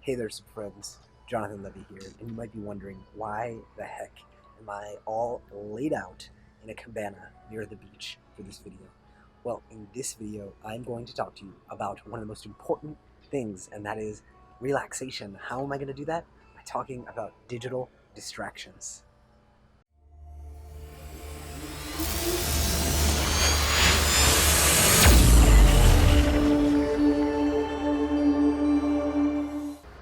Hey there, some friends. Jonathan Levy here, and you might be wondering why the heck am I all laid out in a cabana near the beach for this video? Well, in this video, I'm going to talk to you about one of the most important things, and that is relaxation. How am I going to do that? By talking about digital distractions.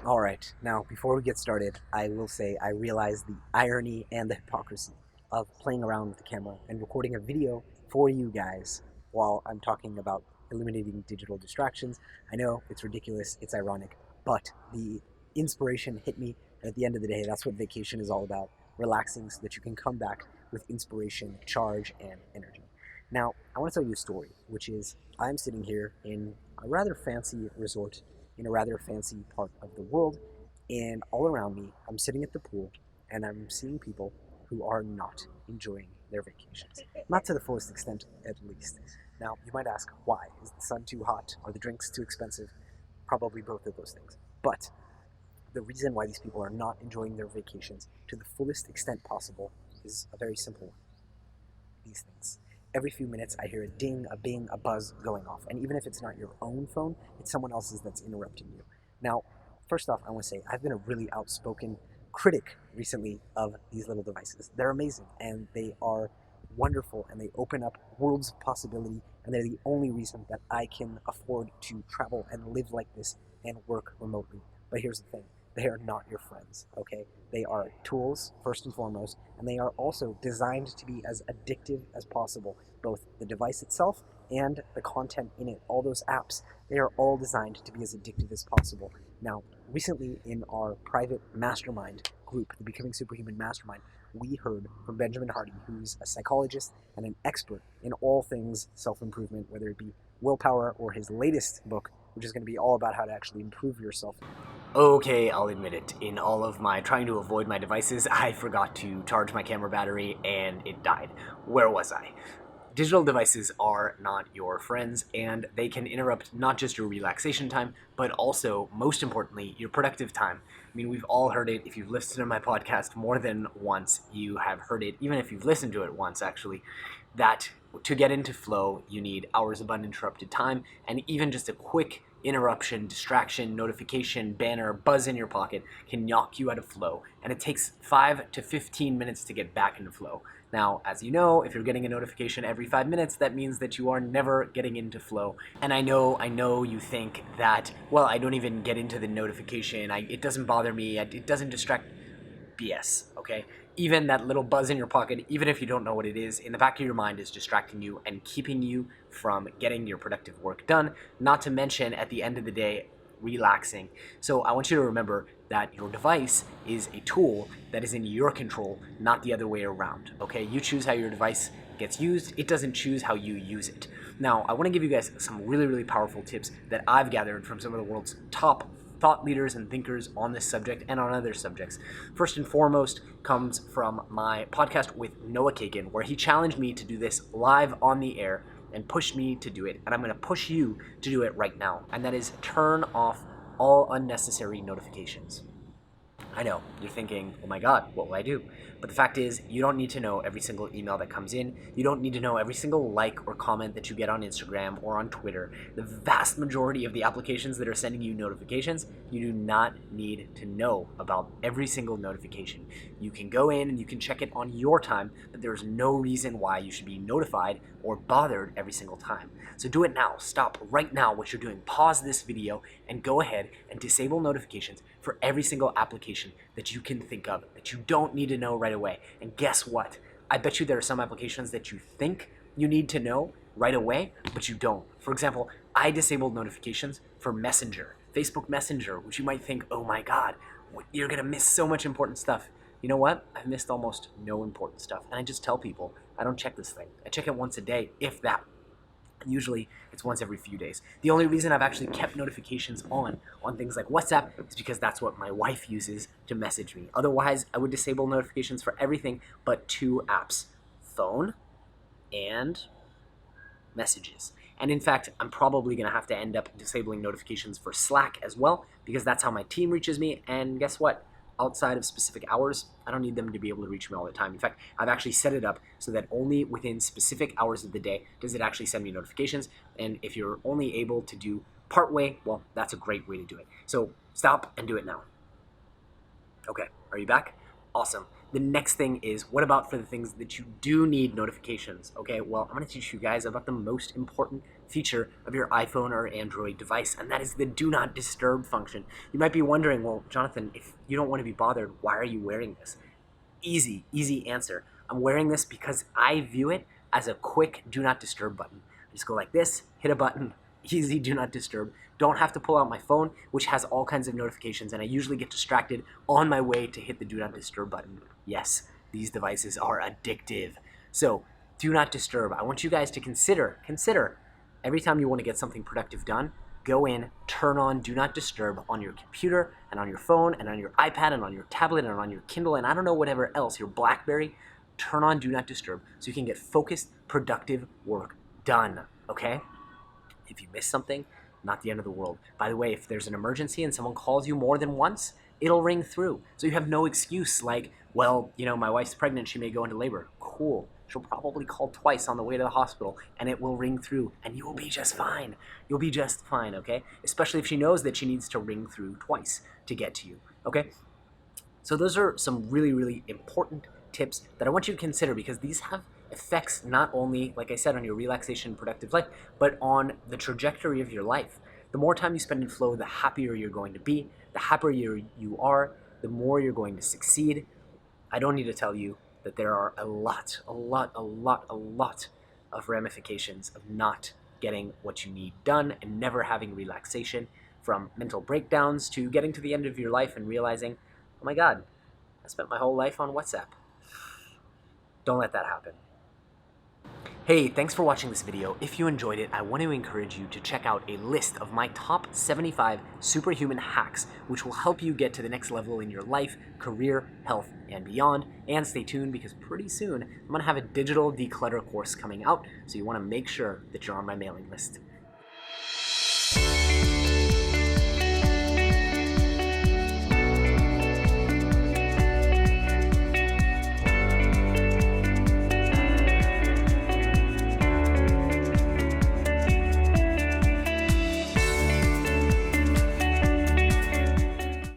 Alright, now before we get started, I will say I realize the irony and the hypocrisy of playing around with the camera and recording a video for you guys while I'm talking about eliminating digital distractions. I know it's ridiculous, it's ironic, but the inspiration hit me, and at the end of the day, that's what vacation is all about, relaxing so that you can come back with inspiration, charge, and energy. Now, I want to tell you a story, which is I'm sitting here in a rather fancy resort in a rather fancy part of the world, and all around me, I'm sitting at the pool, and I'm seeing people who are not enjoying their vacations. Not to the fullest extent, at least. Now, you might ask, why? Is the sun too hot? Are the drinks too expensive? Probably both of those things. But the reason why these people are not enjoying their vacations to the fullest extent possible is a very simple one. These things. Every few minutes I hear a ding, a bing, a buzz going off. And even if it's not your own phone, it's someone else's that's interrupting you. Now, first off, I want to say I've been a really outspoken critic recently of these little devices. They're amazing and they are wonderful and they open up worlds of possibility, and they're the only reason that I can afford to travel and live like this and work remotely. But here's the thing. They are not your friends, okay? They are tools, first and foremost, and they are also designed to be as addictive as possible. Both the device itself and the content in it, all those apps, they are all designed to be as addictive as possible. Now, recently in our private mastermind group, the Becoming Superhuman Mastermind, we heard from Benjamin Hardy, who's a psychologist and an expert in all things self-improvement, whether it be willpower or his latest book, which is going to be all about how to actually improve yourself. Okay, I'll admit it. In all of my trying to avoid my devices, I forgot to charge my camera battery and it died. Where was I? Digital devices are not your friends, and they can interrupt not just your relaxation time, but also, most importantly, your productive time. I mean, we've all heard it. If you've listened to my podcast more than once, you have heard it, even if you've listened to it once, actually, that to get into flow, you need hours of uninterrupted time, and even just a quick interruption, distraction, notification, banner, buzz in your pocket can knock you out of flow, and it takes 5 to 15 minutes to get back into flow. Now, as you know, if you're getting a notification every 5 minutes, that means that you are never getting into flow. And I know you think that, well, I don't even get into the notification, it doesn't bother me, it doesn't distract. BS, okay? Even that little buzz in your pocket, even if you don't know what it is, in the back of your mind is distracting you and keeping you from getting your productive work done, not to mention, at the end of the day, relaxing. So I want you to remember that your device is a tool that is in your control, not the other way around, okay? You choose how your device gets used. It doesn't choose how you use it. Now, I want to give you guys some really, really powerful tips that I've gathered from some of the world's top thought leaders and thinkers on this subject and on other subjects. First and foremost comes from my podcast with Noah Kagan, where he challenged me to do this live on the air and pushed me to do it. And I'm going to push you to do it right now. And that is turn off all unnecessary notifications. I know, you're thinking, oh my God, what will I do? But the fact is, you don't need to know every single email that comes in. You don't need to know every single like or comment that you get on Instagram or on Twitter. The vast majority of the applications that are sending you notifications, you do not need to know about every single notification. You can go in and you can check it on your time, but there's no reason why you should be notified or bothered every single time. So do it now. Stop right now what you're doing. Pause this video and go ahead and disable notifications for every single application that you can think of that you don't need to know right away. And guess what? I bet you there are some applications that you think you need to know right away, but you don't. For example, I disabled notifications for Messenger, Facebook Messenger, which you might think, oh my God, you're gonna miss so much important stuff. You know what? I've missed almost no important stuff. And I just tell people, I don't check this thing. I check it once a day, if that. And usually it's once every few days. The only reason I've actually kept notifications on things like WhatsApp is because that's what my wife uses to message me. Otherwise, I would disable notifications for everything but 2 apps, phone and messages. And in fact, I'm probably going to have to end up disabling notifications for Slack as well, because that's how my team reaches me. And guess what? Outside of specific hours, I don't need them to be able to reach me all the time. In fact, I've actually set it up so that only within specific hours of the day does it actually send me notifications. And if you're only able to do part way, well, that's a great way to do it. So stop and do it now. Okay, are you back? Awesome. The next thing is, what about for the things that you do need notifications? Okay, well, I'm going to teach you guys about the most important feature of your iPhone or Android device, and that is the Do Not Disturb function. You might be wondering, well, Jonathan, if you don't want to be bothered, why are you wearing this? Easy answer. I'm wearing this because I view it as a quick Do Not Disturb button. I just go like this, hit a button, easy Do Not Disturb. Don't have to pull out my phone, which has all kinds of notifications, and I usually get distracted on my way to hit the Do Not Disturb button. Yes, these devices are addictive. So, Do Not Disturb. I want you guys to consider, every time you want to get something productive done, go in, turn on Do Not Disturb on your computer and on your phone and on your iPad and on your tablet and on your Kindle and I don't know whatever else, your BlackBerry, turn on Do Not Disturb so you can get focused, productive work done, okay? If you miss something, not the end of the world. By the way, if there's an emergency and someone calls you more than once, it'll ring through. So you have no excuse like, well, you know, my wife's pregnant, she may go into labor. Cool. She'll probably call twice on the way to the hospital and it will ring through and you will be just fine. You'll be just fine, okay? Especially if she knows that she needs to ring through twice to get to you, okay? So those are some really important tips that I want you to consider because these have effects not only, like I said, on your relaxation and productive life, but on the trajectory of your life. The more time you spend in flow, the happier you're going to be. The happier you are, the more you're going to succeed. I don't need to tell you that there are a lot of ramifications of not getting what you need done and never having relaxation, from mental breakdowns to getting to the end of your life and realizing, oh my God, I spent my whole life on WhatsApp. Don't let that happen. Hey, thanks for watching this video. If you enjoyed it, I want to encourage you to check out a list of my top 75 superhuman hacks, which will help you get to the next level in your life, career, health, and beyond. And stay tuned because pretty soon I'm going to have a digital declutter course coming out, so you want to make sure that you're on my mailing list.